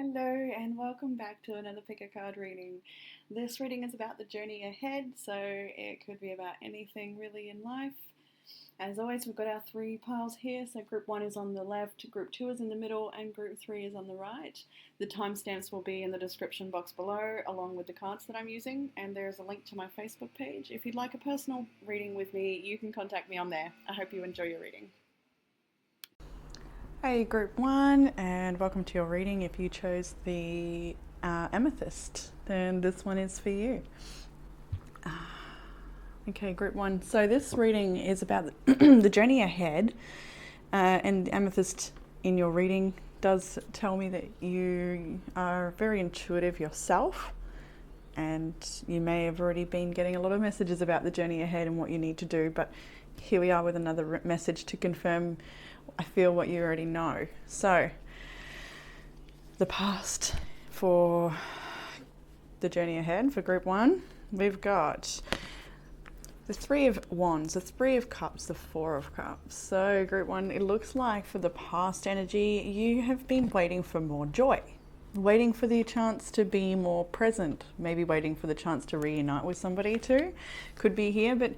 Hello and welcome back to another pick a card reading. This reading is about the journey ahead, so it could be about anything really in life. As always, we've got our three piles here, so group 1 is on the left, group 2 is in the middle, and group 3 is on the right. The timestamps will be in the description box below, along with the cards that I'm using, and there's a link to my Facebook page. If you'd like a personal reading with me, you can contact me on there. I hope you enjoy your reading. Hey group 1, and welcome to your reading. If you chose the amethyst, then this one is for you. Okay, group 1. So this reading is about the journey ahead, and the amethyst in your reading does tell me that you are very intuitive yourself, and you may have already been getting a lot of messages about the journey ahead and what you need to do, but here we are with another message to confirm, I feel, what you already know. So, the past for the journey ahead for group 1, we've got the 3 of Wands, the 3 of Cups, the 4 of Cups. So group 1, it looks like for the past energy, you have been waiting for more joy, waiting for the chance to be more present, maybe waiting for the chance to reunite with somebody too, could be here, but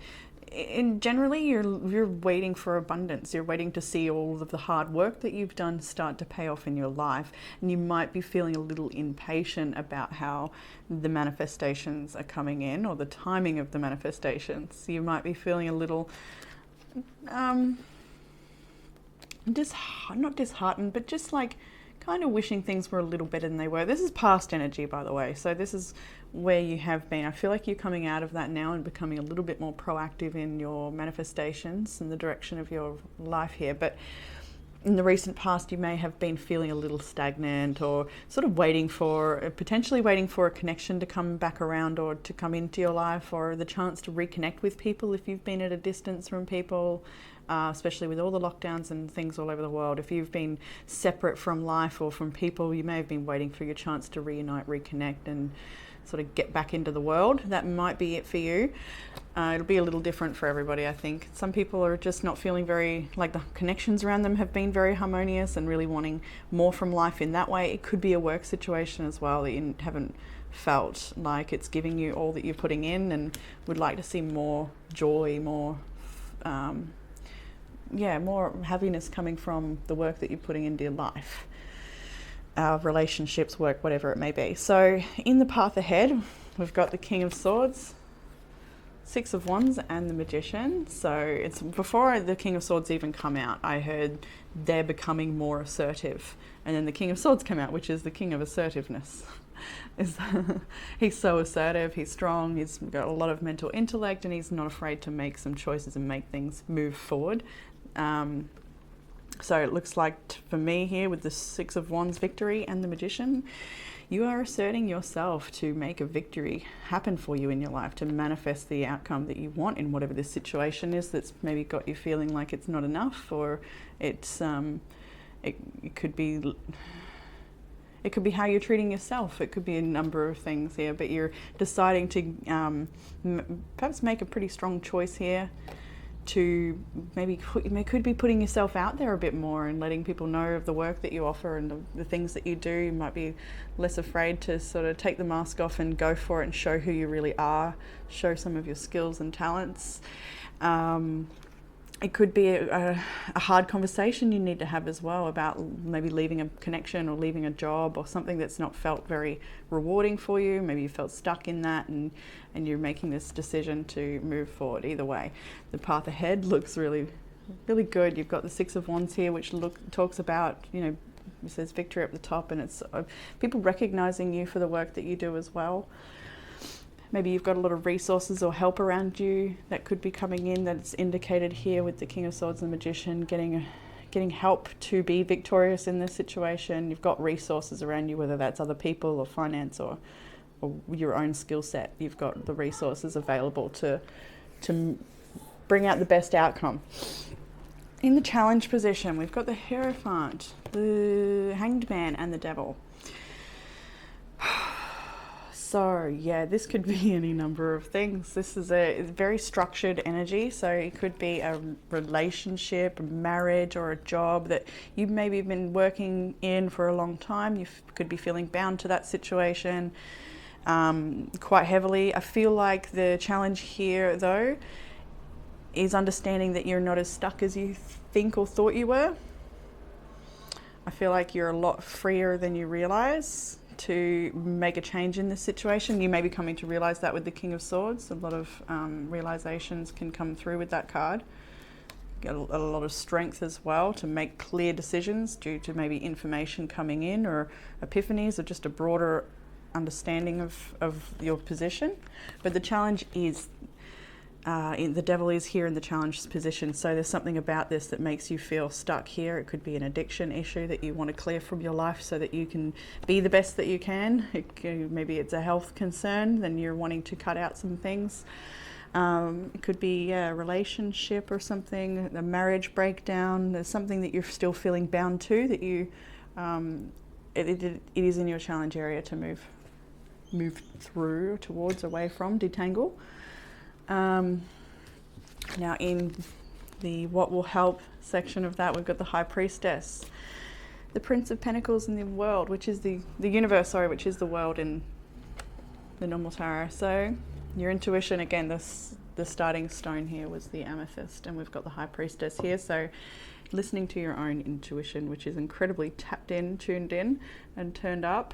generally you're waiting for abundance. You're waiting to see all of the hard work that you've done start to pay off in your life, and you might be feeling a little impatient about how the manifestations are coming in, or the timing of the manifestations. You might be feeling a little not disheartened, but just like kind of wishing things were a little better than they were. This is past energy, by the way, so this is where you have been. I feel like you're coming out of that now and becoming a little bit more proactive in your manifestations and the direction of your life here. But in the recent past, you may have been feeling a little stagnant, or sort of potentially waiting for a connection to come back around, or to come into your life, or the chance to reconnect with people if you've been at a distance from people. Especially with all the lockdowns and things all over the world. If you've been separate from life or from people, you may have been waiting for your chance to reunite, reconnect, and sort of get back into the world. That might be it for you. It'll be a little different for everybody, I think. Some people are just not feeling very, like the connections around them have been very harmonious and really wanting more from life in that way. It could be a work situation as well that you haven't felt like it's giving you all that you're putting in, and would like to see more joy, more more happiness coming from the work that you're putting into your life, relationships, work, whatever it may be. So in the path ahead, we've got the King of Swords, 6 of Wands, and the Magician. So it's before the King of Swords even come out, I heard they're becoming more assertive, and then the King of Swords come out, which is the King of Assertiveness. He's so assertive, he's strong, he's got a lot of mental intellect, and he's not afraid to make some choices and make things move forward. So it looks like for me here with the 6 of Wands victory and the Magician, you are asserting yourself to make a victory happen for you in your life, to manifest the outcome that you want in whatever this situation is that's maybe got you feeling like it's not enough, or it's it could be how you're treating yourself. It could be a number of things here, but you're deciding to perhaps make a pretty strong choice here to could be putting yourself out there a bit more and letting people know of the work that you offer and the things that you do. You might be less afraid to sort of take the mask off and go for it and show who you really are, show some of your skills and talents. It could be a hard conversation you need to have as well about maybe leaving a connection or leaving a job or something that's not felt very rewarding for you. Maybe you felt stuck in that, and you're making this decision to move forward. Either way, the path ahead looks really, really good. You've got the 6 of Wands here, which talks about, it says victory up the top, and it's people recognizing you for the work that you do as well. Maybe you've got a lot of resources or help around you that could be coming in. That's indicated here with the King of Swords and the Magician, getting help to be victorious in this situation. You've got resources around you, whether that's other people or finance or your own skill set. You've got the resources available to bring out the best outcome. In the challenge position, we've got the Hierophant, the Hanged Man, and the Devil. So yeah, this could be any number of things. This is a very structured energy, so it could be a relationship, a marriage, or a job that you've maybe been working in for a long time. You could be feeling bound to that situation quite heavily. I feel like the challenge here, though, is understanding that you're not as stuck as you think or thought you were. I feel like you're a lot freer than you realize to make a change in this situation. You may be coming to realize that with the King of Swords. A lot of realizations can come through with that card. Get a lot of strength as well to make clear decisions due to maybe information coming in, or epiphanies, or just a broader understanding of your position. But the challenge is the devil is here in the challenged position, so there's something about this that makes you feel stuck here. It could be an addiction issue that you want to clear from your life so that you can be the best that you can. Maybe it's a health concern, then you're wanting to cut out some things. It could be a relationship or something, a marriage breakdown. There's something that you're still feeling bound to, that you it is in your challenge area to move through, towards, away from, detangle. Now in the what will help section of that, we've got the High Priestess, the Prince of Pentacles in the world, which is the universe, sorry, which is the world in the normal tarot. So your intuition, again, the starting stone here was the amethyst, and we've got the High Priestess here. So listening to your own intuition, which is incredibly tapped in, tuned in, and turned up.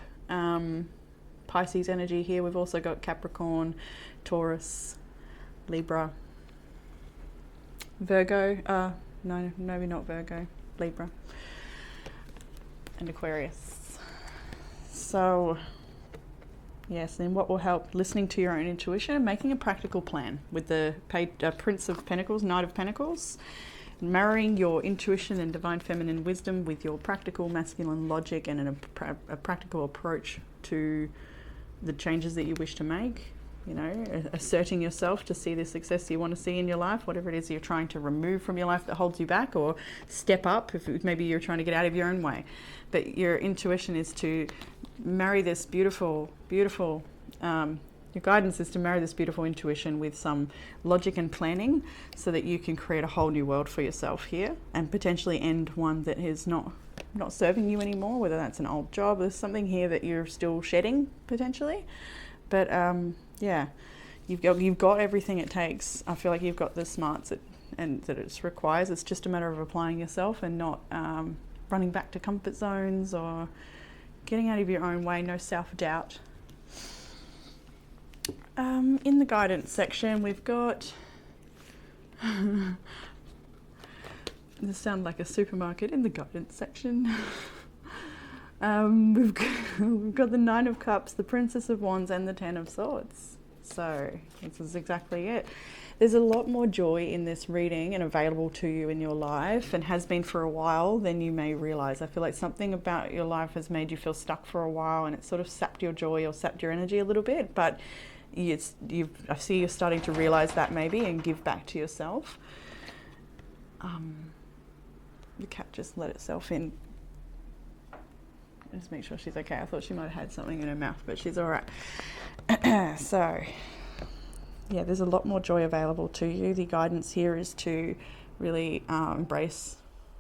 Pisces energy here. We've also got Capricorn, Taurus, Libra, Virgo, no, maybe not Virgo, Libra, and Aquarius. So yes, then what will help? Listening to your own intuition and making a practical plan with the Prince of Pentacles, Knight of Pentacles, marrying your intuition and divine feminine wisdom with your practical masculine logic and a practical approach to the changes that you wish to make. You know, asserting yourself to see the success you want to see in your life, whatever it is you're trying to remove from your life that holds you back, or step up if maybe you're trying to get out of your own way. But your intuition is to marry this beautiful, your guidance is to marry this beautiful intuition with some logic and planning so that you can create a whole new world for yourself here, and potentially end one that is not serving you anymore, whether that's an old job. There's something here that you're still shedding potentially. But yeah, you've got everything it takes. I feel like you've got the smarts that it requires. It's just a matter of applying yourself and not running back to comfort zones or getting out of your own way. No self-doubt. In the guidance section, we've got this sounds like a supermarket. In the guidance section. We've got the Nine of Cups, the Princess of Wands, and the Ten of Swords. So this is exactly it. There's a lot more joy in this reading and available to you in your life, and has been for a while, than you may realize. I feel like something about your life has made you feel stuck for a while, and it sort of sapped your joy or sapped your energy a little bit. But I see you're starting to realize that maybe, and give back to yourself. The cat just let itself in. Just make sure she's okay. I thought she might have had something in her mouth, but she's all right. So, yeah, there's a lot more joy available to you. The guidance here is to really embrace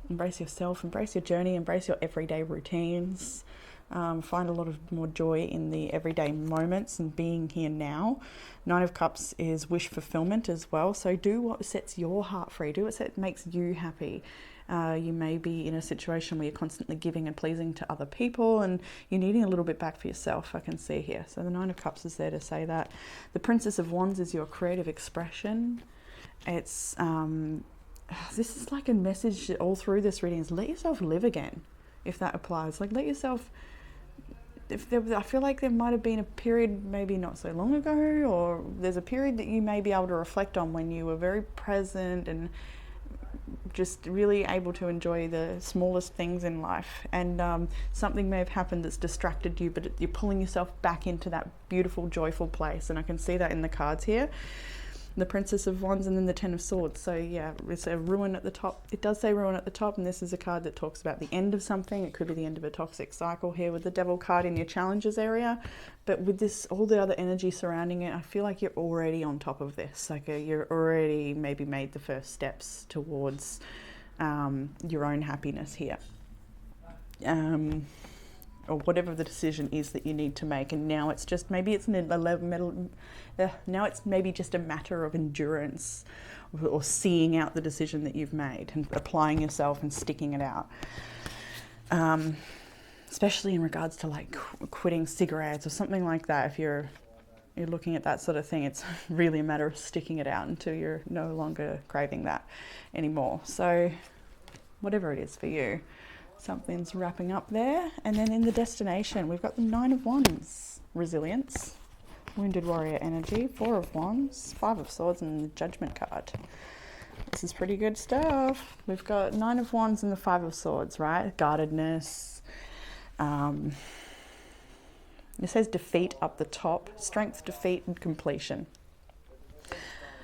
yourself, embrace your journey, embrace your everyday routines. Find a lot of more joy in the everyday moments and being here now. Nine of Cups is wish fulfillment as well. So do what sets your heart free. Do what makes you happy. You may be in a situation where you're constantly giving and pleasing to other people, and you're needing a little bit back for yourself, I can see here. So the Nine of Cups is there to say that. The Princess of Wands is your creative expression. It's this is like a message all through this reading is let yourself live again, if that applies. Like let yourself, I feel like there might have been a period maybe not so long ago, or there's a period that you may be able to reflect on when you were very present and just really able to enjoy the smallest things in life, and something may have happened that's distracted you, but you're pulling yourself back into that beautiful, joyful place, and I can see that in the cards here. the Princess of Wands, and then the Ten of Swords. So yeah, it's a ruin at the top. It does say ruin at the top, and this is a card that talks about the end of something. It could be the end of a toxic cycle here with the Devil card in your challenges area. But with this, all the other energy surrounding it, I feel like you're already on top of this. Like you're already maybe made the first steps towards your own happiness here. Or whatever the decision is that you need to make, and now it's just maybe it's now it's maybe just a matter of endurance, or seeing out the decision that you've made and applying yourself and sticking it out. Especially in regards to like quitting cigarettes or something like that. If you're looking at that sort of thing, it's really a matter of sticking it out until you're no longer craving that anymore. So whatever it is for you. Something's wrapping up there. And then in the destination, we've got the Nine of Wands, resilience, wounded warrior energy, Four of Wands, Five of Swords, and the Judgment card. This is pretty good stuff. We've got Nine of Wands and the Five of Swords, right? Guardedness. It says defeat up the top, strength, defeat, and completion.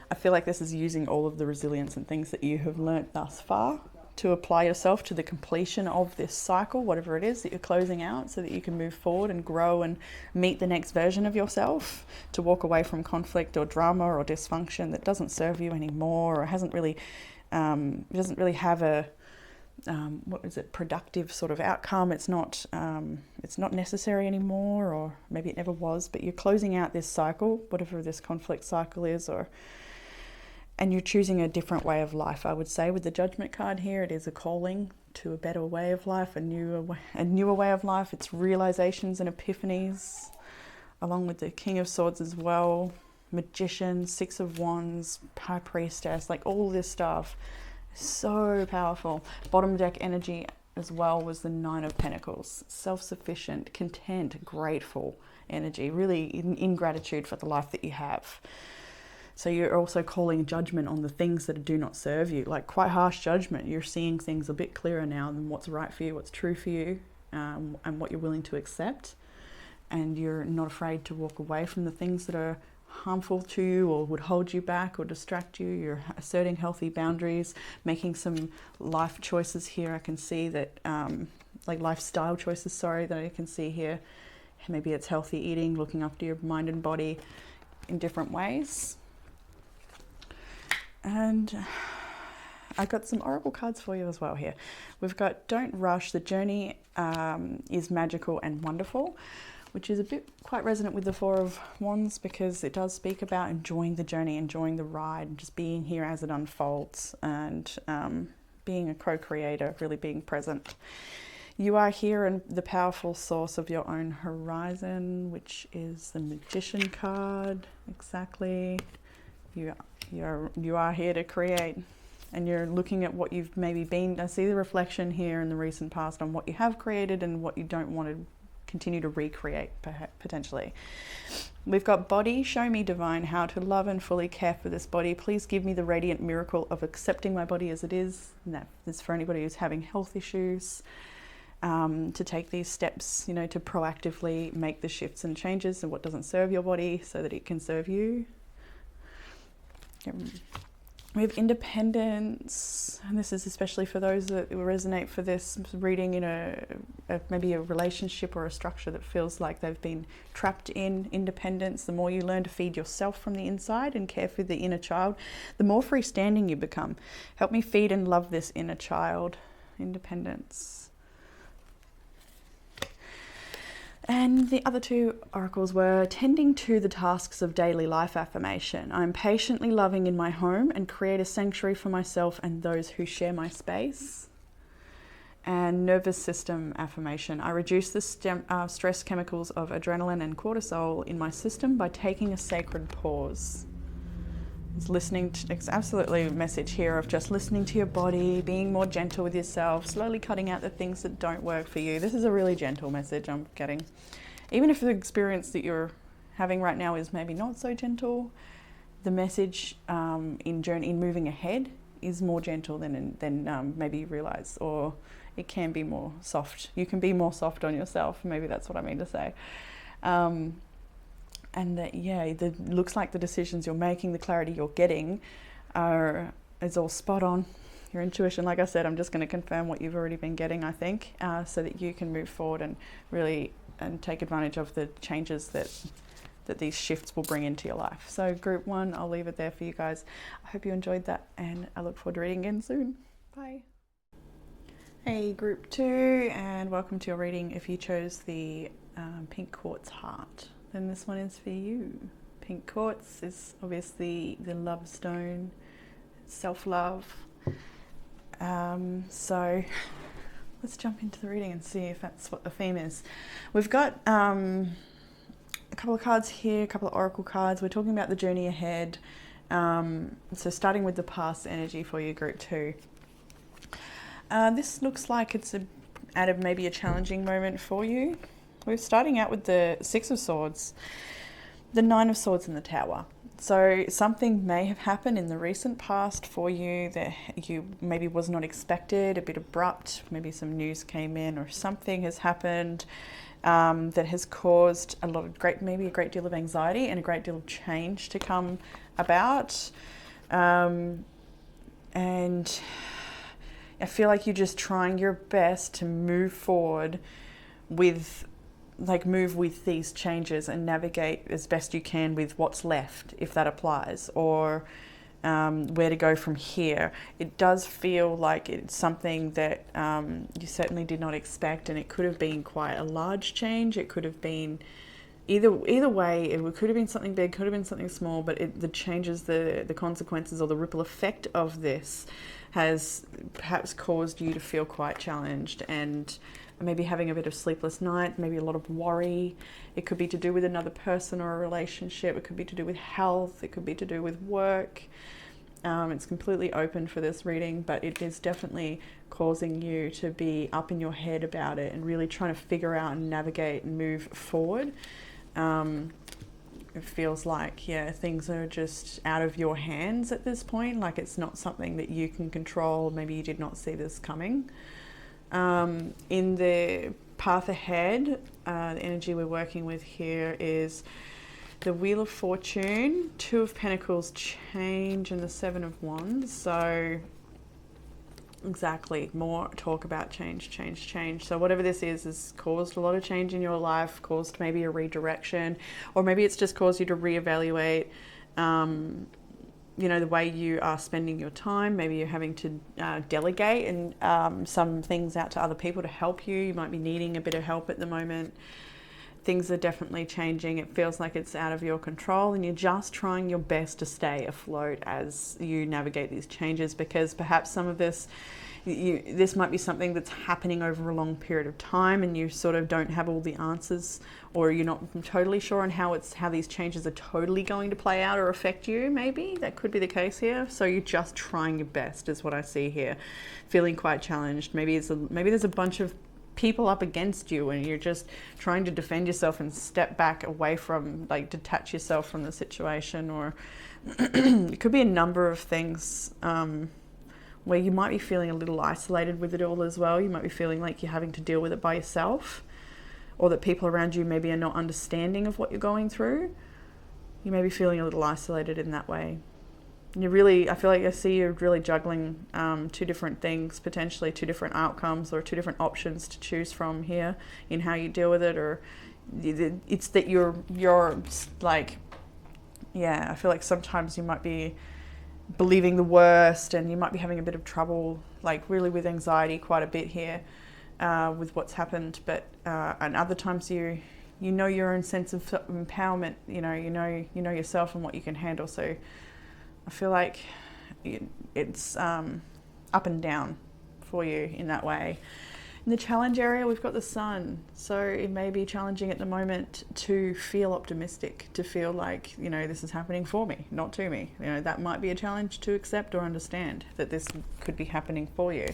I feel like this is using all of the resilience and things that you have learnt thus far to apply yourself to the completion of this cycle, whatever it is that you're closing out, so that you can move forward and grow and meet the next version of yourself, to walk away from conflict or drama or dysfunction that doesn't serve you anymore, or hasn't really, doesn't really have a, productive sort of outcome. It's not necessary anymore, or maybe it never was, but you're closing out this cycle, whatever this conflict cycle is, and you're choosing a different way of life. I would say with the Judgment card here, it is a calling to a better way of life, a newer way of life. It's realizations and epiphanies, along with the King of Swords as well, Magician, Six of Wands, High Priestess, like all this stuff. So powerful. Bottom deck energy as well was the Nine of Pentacles. Self-sufficient, content, grateful energy, really in gratitude for the life that you have. So you're also calling judgment on the things that do not serve you, like quite harsh judgment. You're seeing things a bit clearer now than what's right for you, what's true for you, and what you're willing to accept. And you're not afraid to walk away from the things that are harmful to you or would hold you back or distract you. You're asserting healthy boundaries, making some life choices here. I can see that, like lifestyle choices, that I can see here. Maybe it's healthy eating, looking after your mind and body in different ways. And I got some oracle cards for you as well here. We've got Don't Rush, the journey is magical and wonderful, which is a bit quite resonant with the Four of Wands, because it does speak about enjoying the journey, enjoying the ride, and just being here as it unfolds, and being a co-creator, really being present. You are here in the powerful source of your own horizon, which is the Magician card. Exactly. You are here to create, and you're looking at what you've maybe been. I see the reflection here in the recent past on what you have created and what you don't want to continue to recreate, potentially. We've got body. Show me, divine, how to love and fully care for this body. Please give me the radiant miracle of accepting my body as it is. And that is for anybody who's having health issues, to take these steps, to proactively make the shifts and changes in what doesn't serve your body so that it can serve you. We have independence, and this is especially for those that resonate for this reading in maybe a relationship or a structure that feels like they've been trapped in independence. The more you learn to feed yourself from the inside and care for the inner child, the more freestanding you become. Help me feed and love this inner child. Independence. And the other two oracles were tending to the tasks of daily life affirmation. I am patiently loving in my home and create a sanctuary for myself and those who share my space. And nervous system affirmation. I reduce the stress chemicals of adrenaline and cortisol in my system by taking a sacred pause. It's absolutely a message here of just listening to your body, being more gentle with yourself, slowly cutting out the things that don't work for you. This is a really gentle message I'm getting. Even if the experience that you're having right now is maybe not so gentle, the message in moving ahead is more gentle than maybe you realize, or it can be more soft. You can be more soft on yourself. Maybe that's what I mean to say. and that, yeah, it looks like the decisions you're making, the clarity you're getting is all spot on. Your intuition, like I said, I'm just going to confirm what you've already been getting, I think, so that you can move forward and really take advantage of the changes that these shifts will bring into your life. So group 1, I'll leave it there for you guys. I hope you enjoyed that, and I look forward to reading again soon. Bye. Hey group 2, and welcome to your reading. If you chose the pink quartz heart, then this one is for you. Pink quartz is obviously the love stone, self-love. So let's jump into the reading and see if that's what the theme is. We've got a couple of cards here, a couple of oracle cards. We're talking about the journey ahead. So starting with the past energy for you, group 2. This looks like it's maybe a challenging moment for you. We're starting out with the 6 of Swords, the 9 of Swords and the Tower. So something may have happened in the recent past for you that you maybe was not expected, a bit abrupt, maybe some news came in or something has happened that has caused maybe a great deal of anxiety and a great deal of change to come about. And I feel like you're just trying your best to move forward move with these changes and navigate as best you can with what's left, if that applies, or where to go from here. It does feel like it's something that you certainly did not expect, and it could have been quite a large change. It could have been either way. It could have been something big, could have been something small, but the changes, the consequences or the ripple effect of this has perhaps caused you to feel quite challenged and maybe having a bit of sleepless night, maybe a lot of worry. It could be to do with another person or a relationship. It could be to do with health. It could be to do with work. It's completely open for this reading, but it is definitely causing you to be up in your head about it and really trying to figure out and navigate and move forward. It feels like, yeah, things are just out of your hands at this point. Like it's not something that you can control. Maybe you did not see this coming. In the path ahead, the energy we're working with here is the Wheel of Fortune, 2 of Pentacles, change, and the 7 of Wands. So exactly, more talk about change. So whatever this is caused a lot of change in your life, caused maybe a redirection, or maybe it's just caused you to reevaluate the way you are spending your time. Maybe you're having to delegate and some things out to other people to help you. You might be needing a bit of help at the moment. Things are definitely changing. It feels like it's out of your control, and you're just trying your best to stay afloat as you navigate these changes, because perhaps some of this might be something that's happening over a long period of time, and you sort of don't have all the answers, or you're not totally sure on how these changes are totally going to play out or affect you. Maybe that could be the case here. So you're just trying your best is what I see here. Feeling quite challenged. Maybe there's a bunch of people up against you, and you're just trying to defend yourself and step back away from, detach yourself from the situation. Or it could be a number of things where you might be feeling a little isolated with it all as well. You might be feeling like you're having to deal with it by yourself, or that people around you maybe are not understanding of what you're going through. You may be feeling a little isolated in that way. I feel like I see you really juggling 2 different things, potentially 2 different outcomes or 2 different options to choose from here in how you deal with it. Or it's that you're like, yeah, I feel like sometimes you might be believing the worst, and you might be having a bit of trouble, really with anxiety quite a bit here with what's happened. But and other times you know your own sense of empowerment. You know yourself and what you can handle. So I feel like it's up and down for you in that way. In the challenge area, we've got the Sun. So it may be challenging at the moment to feel optimistic, to feel like, this is happening for me, not to me. That might be a challenge to accept or understand that this could be happening for you.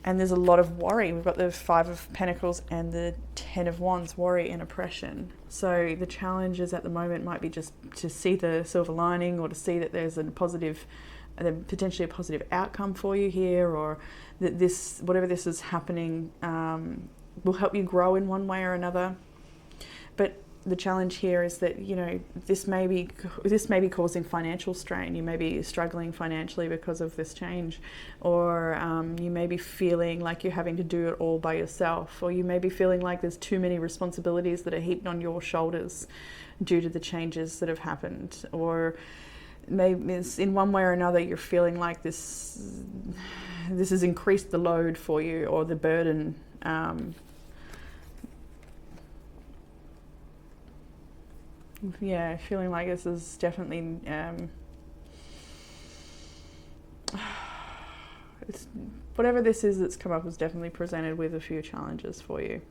And there's a lot of worry. We've got the 5 of Pentacles and the 10 of Wands, worry and oppression. So the challenges at the moment might be just to see the silver lining, or to see that there's potentially a positive outcome for you here, or that whatever this is happening will help you grow in one way or another. But the challenge here is that, you know, this may be causing financial strain. You may be struggling financially because of this change, or you may be feeling like you're having to do it all by yourself, or you may be feeling like there's too many responsibilities that are heaped on your shoulders due to the changes that have happened, or maybe it's in one way or another you're feeling like this has increased the load for you, or the burden. Yeah, feeling like this is definitely it's, whatever this is that's come up is definitely presented with a few challenges for you.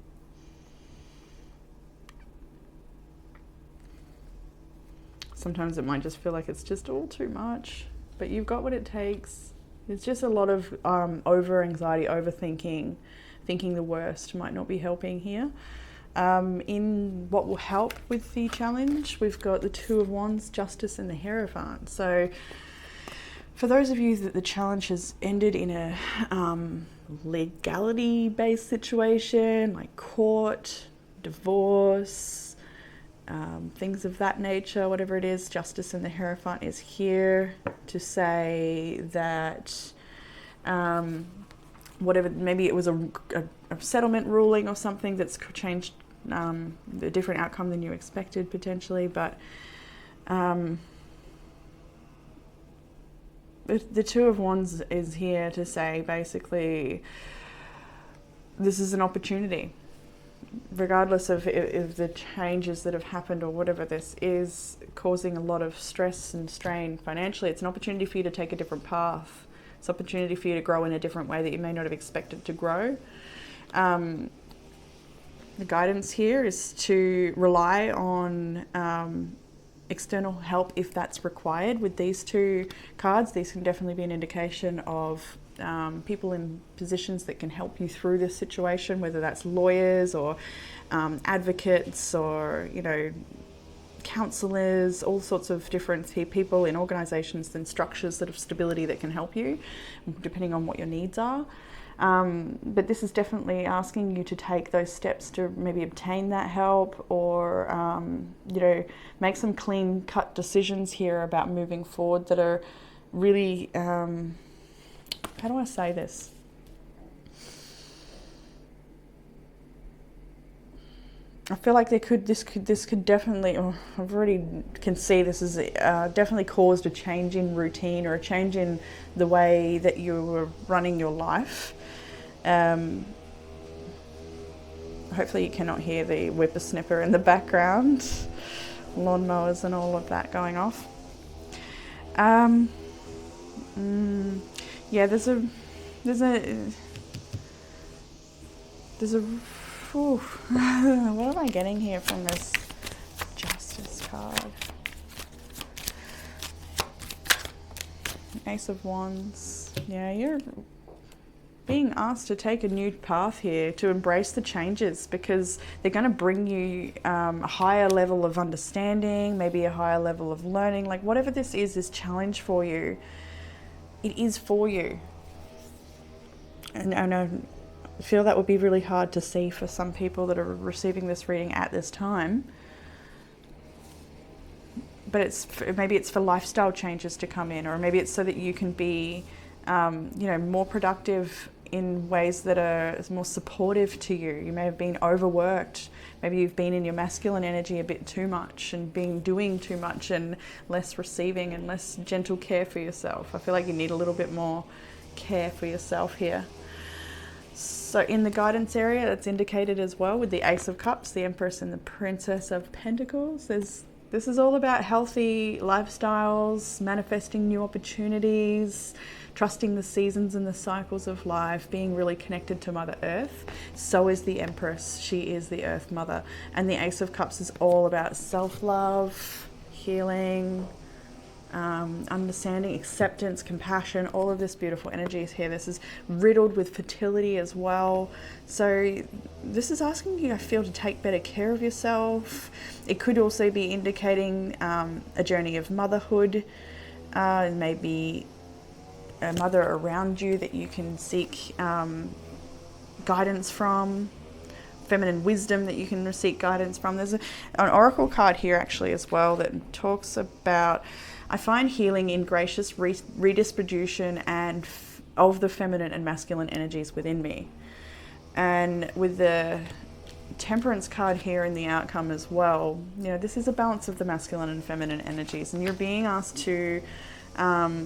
Sometimes it might just feel like it's just all too much, but you've got what it takes. It's just a lot of over anxiety, overthinking, thinking the worst might not be helping here. In what will help with the challenge, we've got the Two of Wands, Justice, and the Hierophant. So for those of you that the challenge has ended in a legality-based situation, like court, divorce, things of that nature, whatever it is, Justice and the Hierophant is here to say that whatever, maybe it was a settlement ruling or something that's changed a different outcome than you expected potentially, but the Two of Wands is here to say basically this is an opportunity, regardless of if the changes that have happened or whatever this is causing a lot of stress and strain financially. It's an opportunity for you to take a different path. It's an opportunity for you to grow in a different way that you may not have expected to grow. The guidance here is to rely on external help if that's required. With these two cards, these can definitely be an indication of people in positions that can help you through this situation, whether that's lawyers or advocates or, you know, counselors, all sorts of different people in organizations and structures that have stability that can help you, depending on what your needs are. But this is definitely asking you to take those steps to maybe obtain that help, or you know, make some clean cut decisions here about moving forward that are really, how do I say this? I feel like this could definitely, I've already can see this is definitely caused a change in routine or a change in the way that you were running your life. Hopefully you cannot hear the whippersnapper in the background, lawnmowers and all of that going off. Yeah, there's a what am I getting here from this Justice card? Ace of Wands. Yeah, you're being asked to take a new path here, to embrace the changes, because they're going to bring you a higher level of understanding, maybe a higher level of learning. Like whatever this challenge for you, it is for you. And I feel that would be really hard to see for some people that are receiving this reading at this time. But maybe it's for lifestyle changes to come in, or maybe it's so that you can be, you know, more productive in ways that are more supportive to you. You may have been overworked. Maybe you've been in your masculine energy a bit too much and been doing too much and less receiving and less gentle care for yourself. I feel like you need a little bit more care for yourself here. So in the guidance area, that's indicated as well with the Ace of Cups, the Empress and the Princess of Pentacles. This is all about healthy lifestyles, manifesting new opportunities, trusting the seasons and the cycles of life, being really connected to Mother Earth. So is the Empress. She is the Earth Mother. And the Ace of Cups is all about self-love, healing, understanding, acceptance, compassion. All of this beautiful energy is here. This is riddled with fertility as well. So this is asking you, I feel, to take better care of yourself. It could also be indicating a journey of motherhood, maybe a mother around you that you can seek guidance from, feminine wisdom that you can seek guidance from. There's an oracle card here actually as well that talks about, I find healing in gracious redistribution and of the feminine and masculine energies within me. And with the Temperance card here in the outcome as well, this is a balance of the masculine and feminine energies, and you're being asked to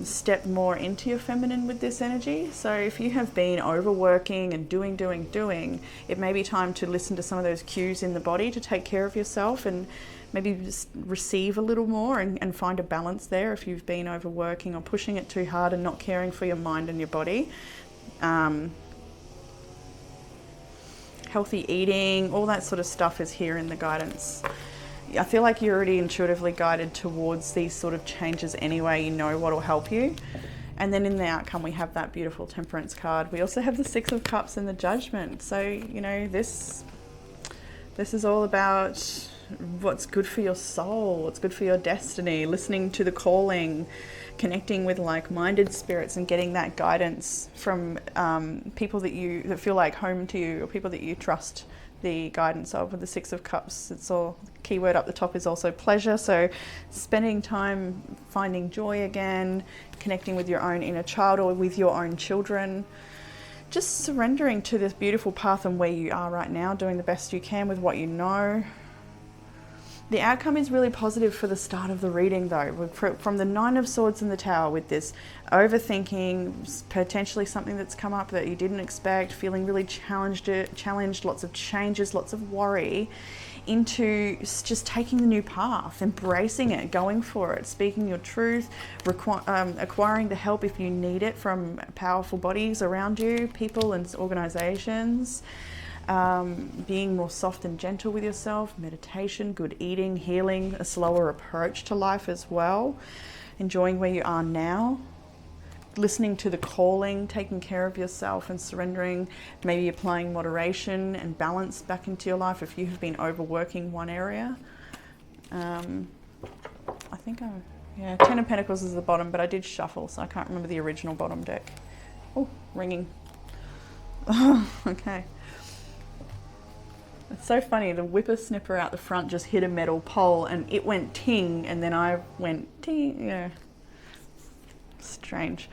step more into your feminine with this energy. So if you have been overworking and doing, it may be time to listen to some of those cues in the body to take care of yourself and maybe just receive a little more and find a balance there if you've been overworking or pushing it too hard and not caring for your mind and your body. Healthy eating, all that sort of stuff is here in the guidance. I feel like you're already intuitively guided towards these sort of changes anyway. You know what will help you. And then in the outcome, we have that beautiful Temperance card. We also have the Six of Cups and the Judgment. So, this is all about what's good for your soul, what's good for your destiny, listening to the calling, connecting with like-minded spirits and getting that guidance from people that feel like home to you, or people that you trust the guidance of. With the Six of Cups, it's all, keyword up the top is also pleasure. So spending time finding joy again, connecting with your own inner child or with your own children, just surrendering to this beautiful path and where you are right now, doing the best you can with what you know. The outcome is really positive for the start of the reading though. From the Nine of Swords and the Tower, with this overthinking, potentially something that's come up that you didn't expect, feeling really challenged, lots of changes, lots of worry, into just taking the new path, embracing it, going for it, speaking your truth, acquiring the help if you need it from powerful bodies around you, people and organizations. Being more soft and gentle with yourself, meditation, good eating, healing, a slower approach to life as well, enjoying where you are now, listening to the calling, taking care of yourself and surrendering, maybe applying moderation and balance back into your life if you have been overworking one area. Ten of Pentacles is the bottom, but I did shuffle, so I can't remember the original bottom deck. Oh, ringing. Okay. It's so funny, the whippersnapper out the front just hit a metal pole and it went ting, and then I went ting, strange.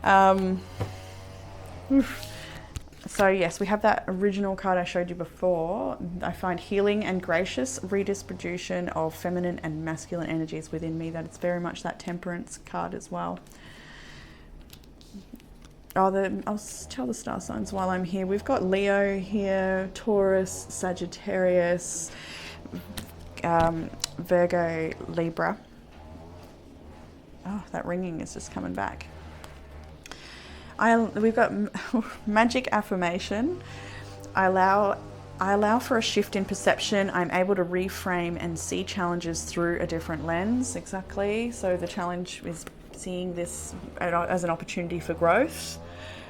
So yes, we have that original card I showed you before. I find healing and gracious redistribution of feminine and masculine energies within me. That it's very much that Temperance card as well. I'll tell the star signs while I'm here. We've got Leo here, Taurus, Sagittarius, Virgo, Libra. Oh, that ringing is just coming back. We've got magic affirmation. I allow for a shift in perception. I'm able to reframe and see challenges through a different lens. Exactly. So the challenge is seeing this as an opportunity for growth,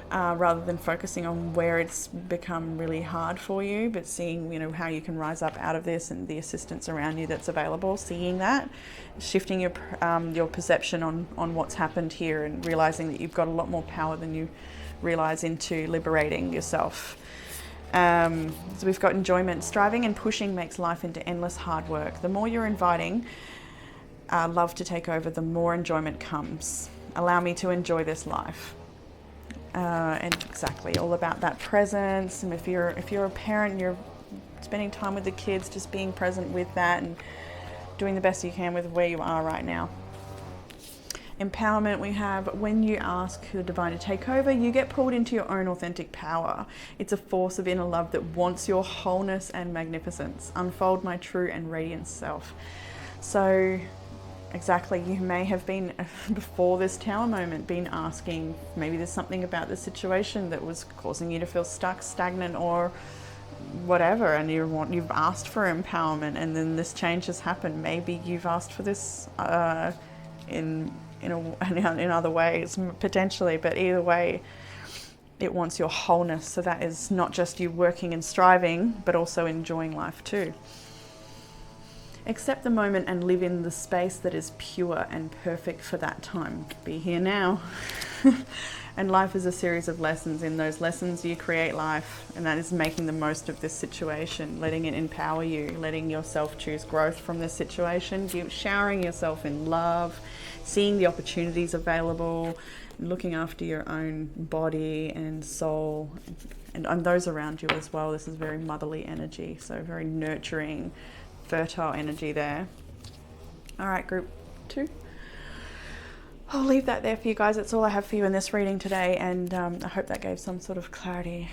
rather than focusing on where it's become really hard for you, but seeing how you can rise up out of this and the assistance around you that's available. Seeing that, shifting your perception on what's happened here, and realizing that you've got a lot more power than you realize into liberating yourself. So we've got enjoyment. Striving and pushing makes life into endless hard work. The more you're inviting love to take over, the more enjoyment comes. Allow me to enjoy this life. And exactly, all about that presence. And if you're a parent, you're spending time with the kids, just being present with that and doing the best you can with where you are right now. Empowerment, we have when you ask the divine to take over, you get pulled into your own authentic power. It's a force of inner love that wants your wholeness and magnificence. Unfold my true and radiant self. So exactly, you may have been, before this Tower moment, been asking, maybe there's something about the situation that was causing you to feel stuck, stagnant, or whatever, and you've asked for empowerment, and then this change has happened. Maybe you've asked for this in other ways, potentially, but either way, it wants your wholeness. So that is not just you working and striving, but also enjoying life too. Accept the moment and live in the space that is pure and perfect for that time. Be here now. And life is a series of lessons. In those lessons you create life, and that is making the most of this situation, letting it empower you, letting yourself choose growth from this situation, showering yourself in love, seeing the opportunities available, looking after your own body and soul and those around you as well. This is very motherly energy, so very nurturing, fertile energy there. All right, group 2. I'll leave that there for you guys. That's all I have for you in this reading today, and I hope that gave some sort of clarity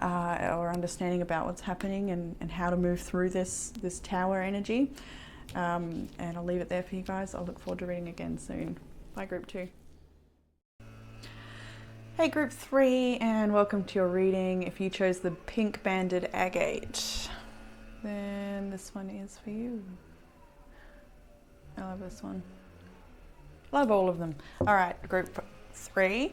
or understanding about what's happening and how to move through this tower energy. And I'll leave it there for you guys. I'll look forward to reading again soon. Bye, group 2. Hey, group 3, and welcome to your reading. If you chose the pink banded agate, then this one is for you. I love this one. Love all of them. All right, group 3.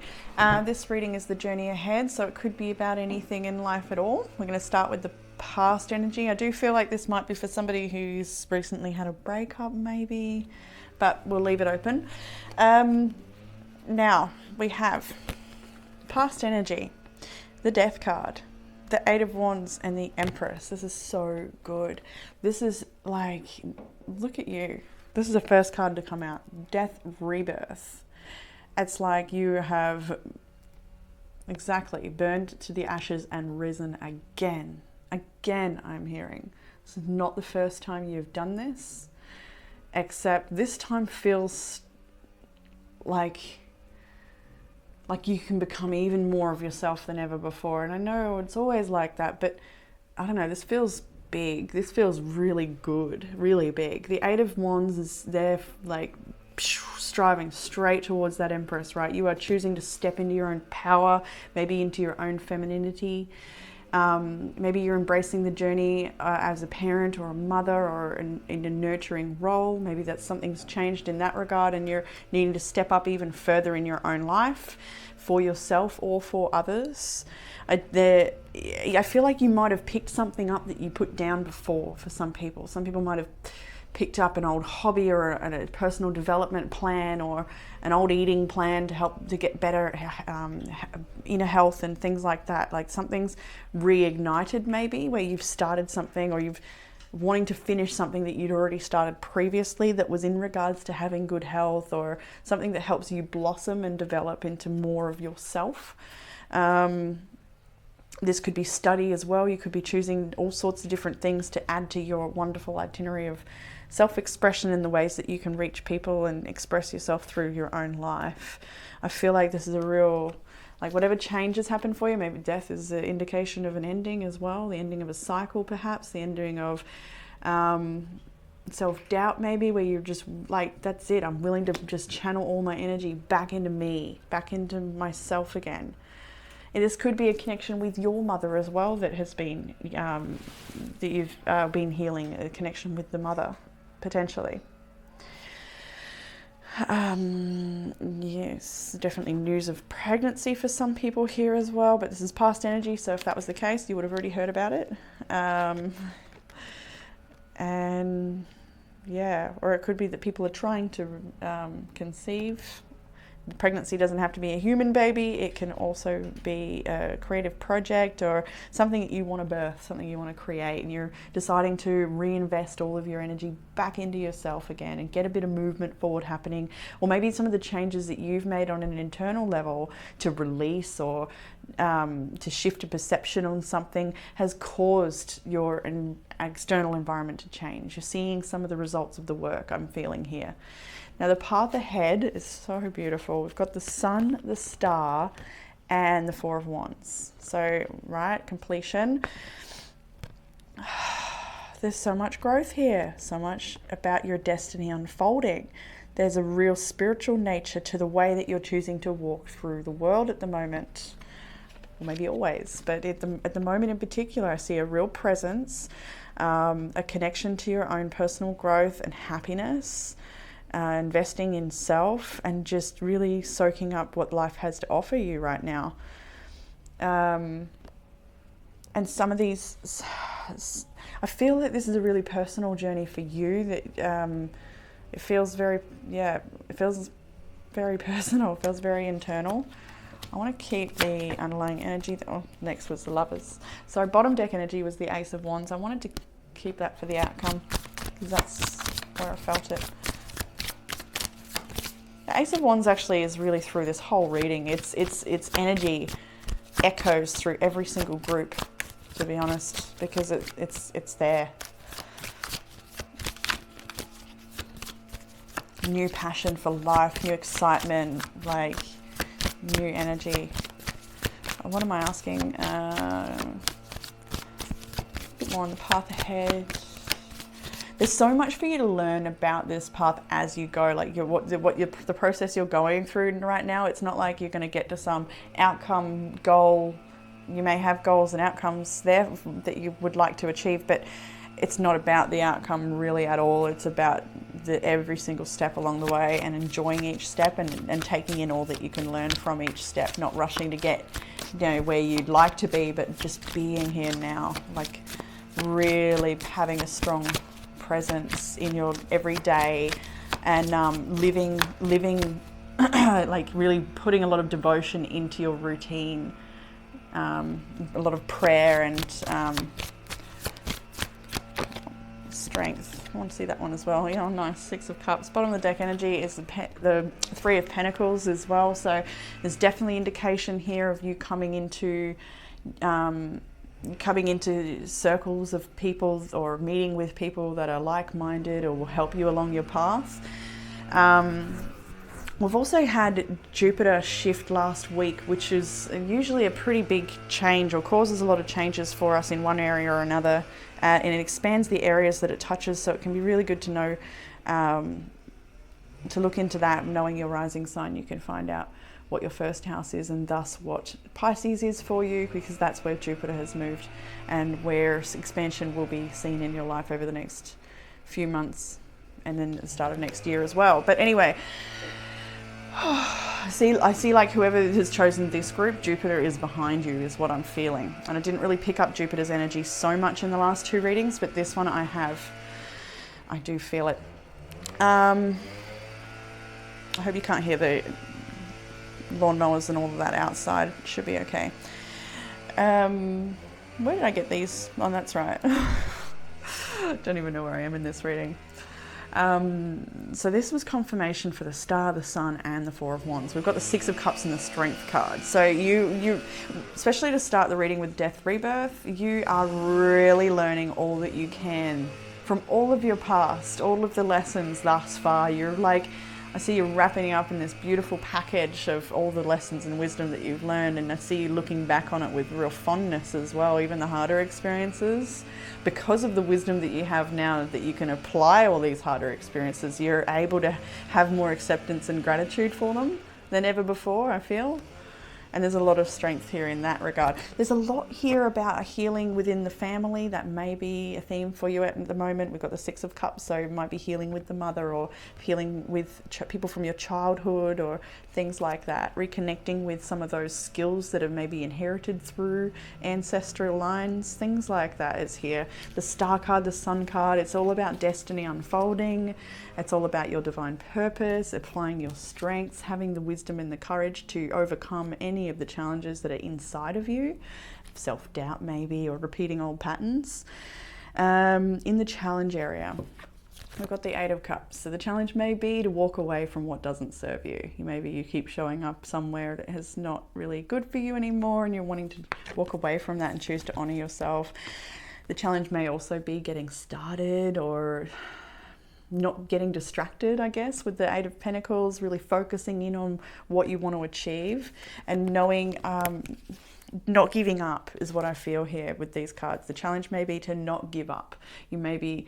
This reading is the journey ahead, so it could be about anything in life at all. We're going to start with the past energy. I do feel like this might be for somebody who's recently had a breakup, maybe, but we'll leave it open. Now, we have past energy, the Death card, the 8 of Wands, and the Empress. This is so good. This is like, look at you. This is the first card to come out. Death, rebirth. It's like you have exactly burned to the ashes and risen again. Again, I'm hearing. This is not the first time you've done this, except this time feels like you can become even more of yourself than ever before. And I know it's always like that, but I don't know, this feels big. This feels really good, really big. The 8 of Wands is there, like striving straight towards that Empress, right? You are choosing to step into your own power, maybe into your own femininity. Maybe you're embracing the journey as a parent or a mother or in a nurturing role. Maybe that something's changed in that regard and you're needing to step up even further in your own life for yourself or for others. I feel like you might have picked something up that you put down before for some people. Some people might have picked up an old hobby or a personal development plan or an old eating plan to help to get better inner health and things like that. Like something's reignited maybe, where you've started something or you've wanting to finish something that you'd already started previously that was in regards to having good health or something that helps you blossom and develop into more of yourself. This could be study as well. You could be choosing all sorts of different things to add to your wonderful itinerary of self-expression in the ways that you can reach people and express yourself through your own life. I feel like this is a real, like whatever changes happen for you, maybe death is an indication of an ending as well, the ending of a cycle perhaps, the ending of self-doubt maybe, where you're just like, that's it, I'm willing to just channel all my energy back into me, back into myself again. And this could be a connection with your mother as well that has been, that you've been healing, a connection with the mother, potentially. Yes, definitely news of pregnancy for some people here as well, but this is past energy, so if that was the case, you would have already heard about it. And yeah, or it could be that people are trying to conceive. Pregnancy doesn't have to be a human baby. It can also be a creative project or something that you want to birth, something you want to create, and you're deciding to reinvest all of your energy back into yourself again and get a bit of movement forward happening. Or maybe some of the changes that you've made on an internal level to release or to shift a perception on something has caused your external environment to change. You're seeing some of the results of the work I'm feeling here. Now the path ahead is so beautiful. We've got the Sun, the Star, and the Four of Wands. So, right, completion. There's so much growth here, so much about your destiny unfolding. There's a real spiritual nature to the way that you're choosing to walk through the world at the moment. Or maybe always, but at the moment in particular, I see a real presence, a connection to your own personal growth and happiness. Investing in self and just really soaking up what life has to offer you right now. And some of these, I feel that this is a really personal journey for you, that it feels very, it feels very personal, feels very internal. I want to keep the underlying energy. Next was the Lovers. So bottom deck energy was the Ace of Wands. I wanted to keep that for the outcome because that's where I felt it. The Ace of Wands actually is really through this whole reading. Its energy echoes through every single group, to be honest, because it's there. New passion for life, new excitement, like new energy. What am I asking? A bit more on the path ahead. There's so much for you to learn about this path as you go. Like the process you're going through right now. It's not like you're going to get to some outcome goal. You may have goals and outcomes there that you would like to achieve, but it's not about the outcome really at all. It's about every single step along the way and enjoying each step and taking in all that you can learn from each step, not rushing to get, where you'd like to be, but just being here now, like really having a strong presence in your everyday and living like really putting a lot of devotion into your routine, a lot of prayer and strength. I want to see that one as well. Nice. Six of Cups. Bottom of the deck energy is the Three of Pentacles as well. So there's definitely indication here of you coming into circles of people or meeting with people that are like-minded or will help you along your path. We've also had Jupiter shift last week, which is usually a pretty big change or causes a lot of changes for us in one area or another, and it expands the areas that it touches, so it can be really good to know, to look into that. Knowing your rising sign, you can find out what your first house is and thus what Pisces is for you, because that's where Jupiter has moved and where expansion will be seen in your life over the next few months and then the start of next year as well. But anyway, I see like whoever has chosen this group, Jupiter is behind you is what I'm feeling. And I didn't really pick up Jupiter's energy so much in the last two readings, but this one I do feel it. I hope you can't hear the lawnmowers and all of that outside. It should be okay. Where did I get these? Oh, that's right. Don't even know where I am in this reading. So this was confirmation for the Star, the Sun, and the Four of Wands. We've got the Six of Cups and the Strength card. So you, especially to start the reading with Death, Rebirth, you are really learning all that you can from all of your past, all of the lessons thus far. You're like, I see you wrapping up in this beautiful package of all the lessons and wisdom that you've learned, and I see you looking back on it with real fondness as well, even the harder experiences. Because of the wisdom that you have now, that you can apply all these harder experiences, you're able to have more acceptance and gratitude for them than ever before, I feel. And there's a lot of strength here in that regard. There's a lot here about a healing within the family. That may be a theme for you at the moment. We've got the Six of Cups, so it might be healing with the mother or healing with people from your childhood or things like that. Reconnecting with some of those skills that have maybe inherited through ancestral lines. Things like that is here. The Star card, the Sun card, it's all about destiny unfolding. It's all about your divine purpose, applying your strengths, having the wisdom and the courage to overcome any of the challenges that are inside of you, self-doubt maybe, or repeating old patterns. In the challenge area, we've got the Eight of Cups. So the challenge may be to walk away from what doesn't serve you. Maybe you keep showing up somewhere that is not really good for you anymore, and you're wanting to walk away from that and choose to honor yourself. The challenge may also be getting started or not getting distracted, I guess, with the Eight of Pentacles, really focusing in on what you want to achieve and knowing, not giving up is what I feel here with these cards. The challenge may be to not give up. It may be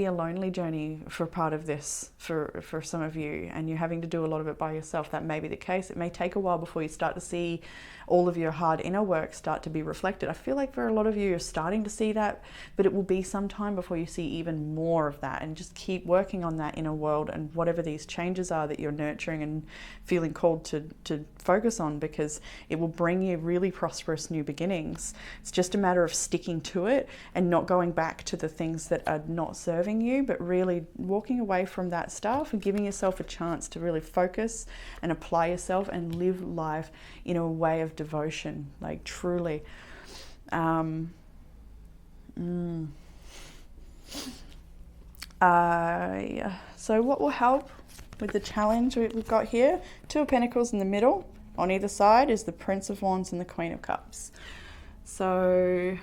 a lonely journey for part of this for some of you, and you're having to do a lot of it by yourself. That may be the case. It may take a while before you start to see all of your hard inner work start to be reflected. I feel like for a lot of you, you're starting to see that, but it will be some time before you see even more of that, and just keep working on that inner world and whatever these changes are that you're nurturing and feeling called to focus on, because it will bring you really prosperous new beginnings. It's just a matter of sticking to it and not going back to the things that are not serving you, but really walking away from that stuff and giving yourself a chance to really focus and apply yourself and live life in a way of devotion, like truly. So what will help with the challenge we've got here? Two of Pentacles in the middle. On either side is the Prince of Wands and the Queen of Cups. So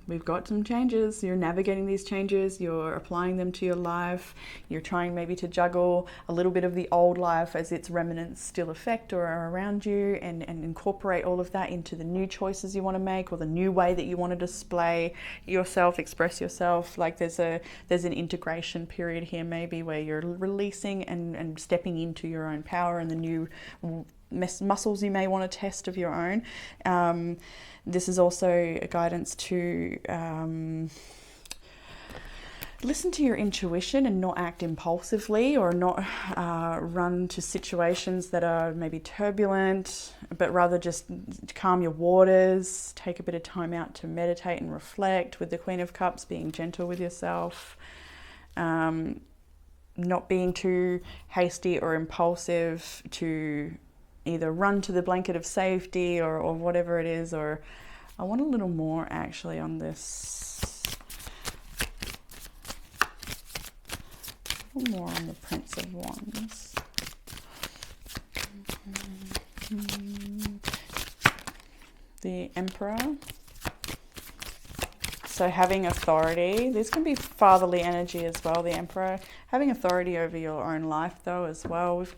we've got some changes. You're navigating these changes. You're applying them to your life. You're trying maybe to juggle a little bit of the old life as its remnants still affect or are around you, and incorporate all of that into the new choices you want to make, or the new way that you want to display yourself, express yourself. Like there's an integration period here maybe where you're releasing and stepping into your own power and the new muscles you may want to test of your own. This is also a guidance to listen to your intuition and not act impulsively, or not run to situations that are maybe turbulent, but rather just calm your waters, take a bit of time out to meditate and reflect, with the Queen of Cups being gentle with yourself, not being too hasty or impulsive to either run to the blanket of safety or whatever it is. Or I want a little more actually on this. A little more on the Prince of Wands. The Emperor. So having authority, this can be fatherly energy as well, the Emperor. Having authority over your own life though as well. We've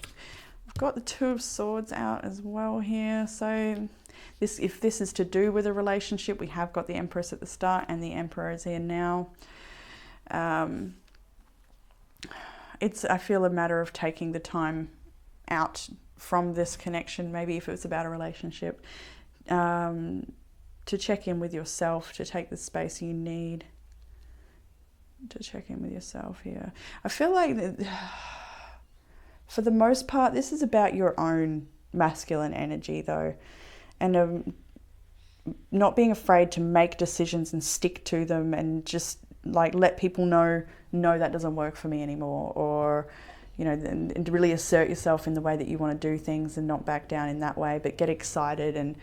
got the Two of Swords out as well here. So if this is to do with a relationship, we have got the Empress at the start and the Emperor is here now. It's, I feel, a matter of taking the time out from this connection, maybe if it's about a relationship, to check in with yourself, to take the space you need to check in with yourself here. I feel like for the most part, this is about your own masculine energy though, and not being afraid to make decisions and stick to them, and just like let people know, no, that doesn't work for me anymore, or you know, and to really assert yourself in the way that you want to do things and not back down in that way, but get excited and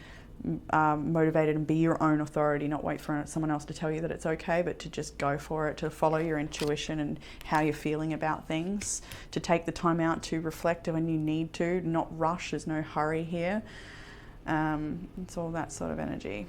motivated and be your own authority, not wait for someone else to tell you that it's okay, but to just go for it, to follow your intuition and how you're feeling about things, to take the time out to reflect when you need to, not rush. There's no hurry here. It's all that sort of energy.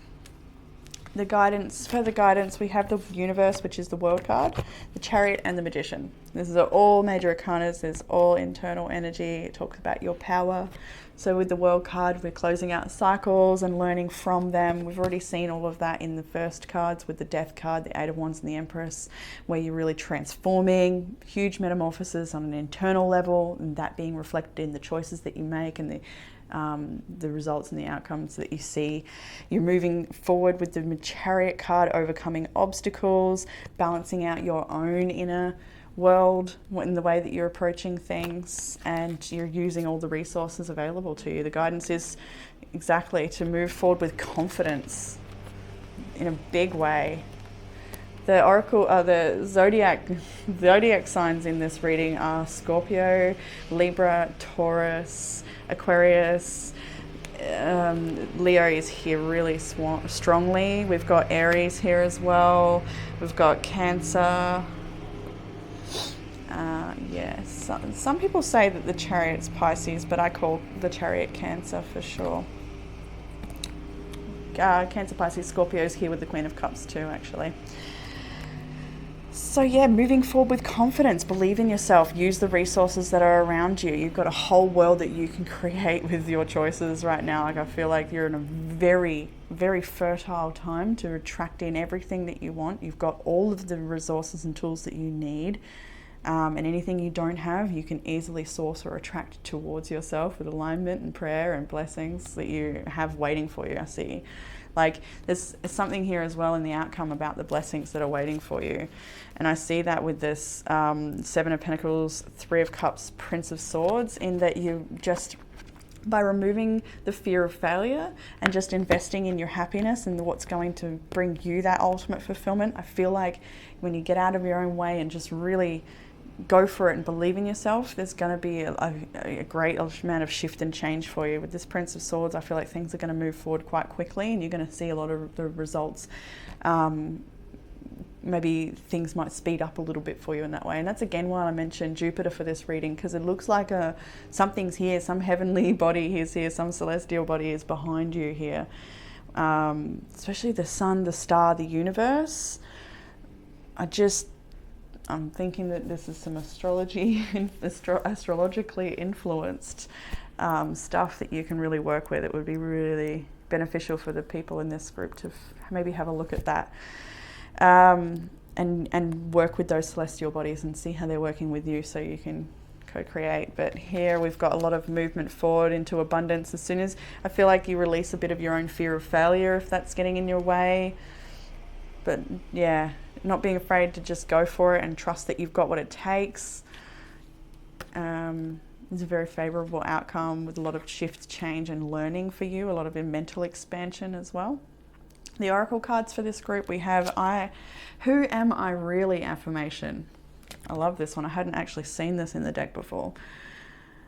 The guidance, further guidance, we have the Universe, which is the World card, the Chariot and the Magician. This is all major arcanas. There's all internal energy. It talks about your power. So with the World card, we're closing out cycles and learning from them. We've already seen all of that in the first cards with the Death card, the Eight of Wands and the Empress, where you're really transforming, huge metamorphosis on an internal level, and that being reflected in the choices that you make and the results and the outcomes that you see. You're moving forward with the Chariot card, overcoming obstacles, balancing out your own inner world in the way that you're approaching things, and you're using all the resources available to you. The guidance is exactly to move forward with confidence in a big way. The oracle, the zodiac signs in this reading are Scorpio, Libra, Taurus, Aquarius. Leo is here really strongly. We've got Aries here as well. We've got Cancer. Yes, some people say that the Chariot's Pisces, but I call the Chariot Cancer for sure. Cancer, Pisces, Scorpio is here with the Queen of Cups too, actually. So yeah, moving forward with confidence, believe in yourself, use the resources that are around you. You've got a whole world that you can create with your choices right now. Like, I feel like you're in a very, very fertile time to attract in everything that you want. You've got all of the resources and tools that you need. And anything you don't have, you can easily source or attract towards yourself with alignment and prayer and blessings that you have waiting for you. I see. Like, there's something here as well in the outcome about the blessings that are waiting for you. And I see that with this Seven of Pentacles, Three of Cups, Prince of Swords, in that you just, by removing the fear of failure and just investing in your happiness and what's going to bring you that ultimate fulfillment. I feel like when you get out of your own way and just really go for it and believe in yourself, there's going to be a great amount of shift and change for you. With this Prince of Swords, I feel like things are going to move forward quite quickly and you're going to see a lot of the results. Maybe things might speed up a little bit for you in that way. And that's again why I mentioned Jupiter for this reading, because it looks like something's here, some heavenly body is here, some celestial body is behind you here. Especially the sun, the star, the universe. I'm thinking that this is some astrologically influenced stuff that you can really work with. It would be really beneficial for the people in this group to maybe have a look at that. And work with those celestial bodies and see how they're working with you so you can co-create. But here we've got a lot of movement forward into abundance. As soon as I feel like you release a bit of your own fear of failure, if that's getting in your way. But yeah, not being afraid to just go for it and trust that you've got what it takes. It's a very favorable outcome with a lot of shift, change and learning for you, a lot of mental expansion as well. The oracle cards for this group, we have Who Am I Really affirmation. I love this one. I hadn't actually seen this in the deck before.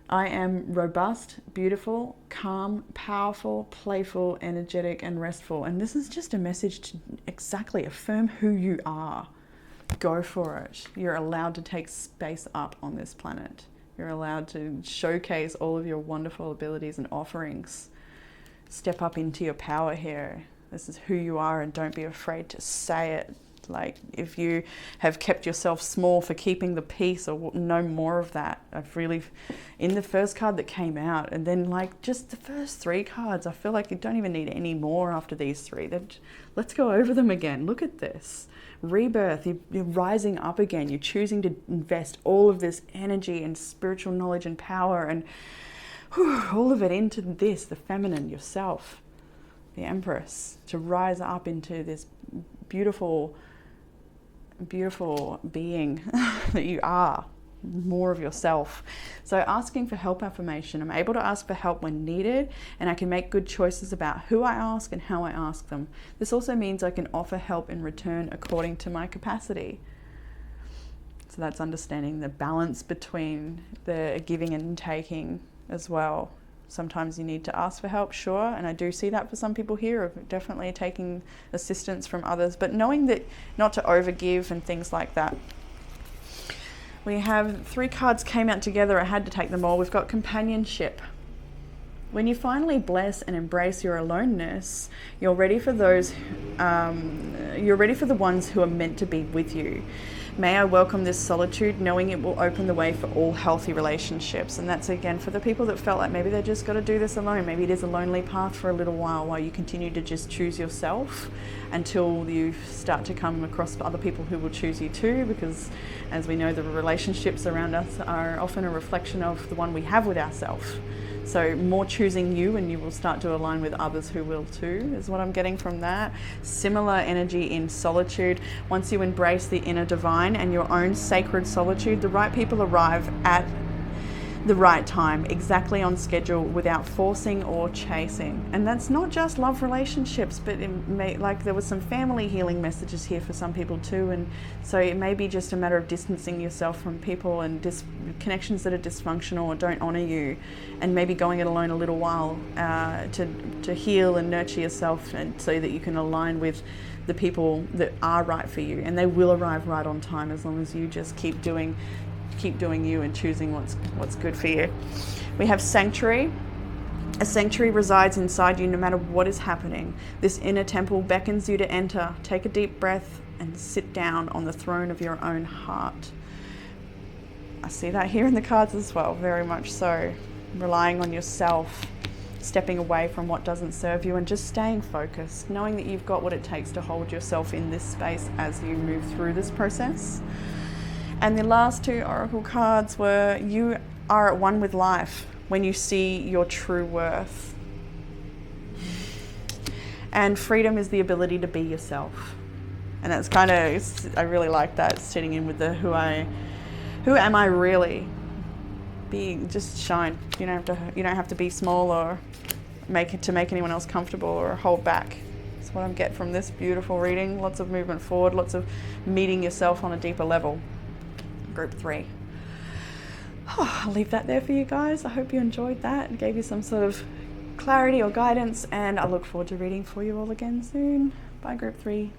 I am robust, beautiful, calm, powerful, playful, energetic, and restful. And this is just a message to exactly affirm who you are. Go for it. You're allowed to take space up on this planet. You're allowed to showcase all of your wonderful abilities and offerings. Step up into your power here. This is who you are and don't be afraid to say it. Like if you have kept yourself small for keeping the peace or no more of that. I've really, in the first card that came out and then like just the first 3 cards, I feel like you don't even need any more after these 3. Let's go over them again. Look at this. Rebirth, you're rising up again. You're choosing to invest all of this energy and spiritual knowledge and power and all of it into this, the feminine, yourself. The Empress, to rise up into this beautiful, beautiful being that you are, more of yourself. So asking for help affirmation, I'm able to ask for help when needed and I can make good choices about who I ask and how I ask them. This also means I can offer help in return according to my capacity. So that's understanding the balance between the giving and taking as well. Sometimes you need to ask for help, sure, and I do see that for some people here of definitely taking assistance from others, but knowing that not to overgive and things like that. We have 3 cards came out together. I had to take them all. We've got companionship. When you finally bless and embrace your aloneness, you're ready for those. You're ready for the ones who are meant to be with you. May I welcome this solitude, knowing it will open the way for all healthy relationships. And that's again for the people that felt like maybe they just got to do this alone. Maybe it is a lonely path for a little while you continue to just choose yourself until you start to come across other people who will choose you too. Because as we know, the relationships around us are often a reflection of the one we have with ourselves. So more choosing you and you will start to align with others who will too, is what I'm getting from that. Similar energy in solitude. Once you embrace the inner divine and your own sacred solitude, the right people arrive at the right time, exactly on schedule, without forcing or chasing. And that's not just love relationships, but like there was some family healing messages here for some people too. And so it may be just a matter of distancing yourself from people and connections that are dysfunctional or don't honor you, and maybe going it alone a little while to heal and nurture yourself, and so that you can align with the people that are right for you, and they will arrive right on time as long as you just keep doing you and choosing what's good for you. We have sanctuary. A sanctuary resides inside you no matter what is happening. This inner temple beckons you to enter. Take a deep breath and sit down on the throne of your own heart. I see that here in the cards as well, very much so. Relying on yourself, stepping away from what doesn't serve you and just staying focused, knowing that you've got what it takes to hold yourself in this space as you move through this process. And the last 2 oracle cards were, you are at one with life when you see your true worth. And freedom is the ability to be yourself. And that's kind of, I really like that, sitting in with the who am I really? just shine. You don't have to be small or make anyone else comfortable or hold back. That's what I get from this beautiful reading. Lots of movement forward, lots of meeting yourself on a deeper level. Group 3. I'll leave that there for you guys. I hope you enjoyed that. It gave you some sort of clarity or guidance, and I look forward to reading for you all again soon. Bye, Group 3.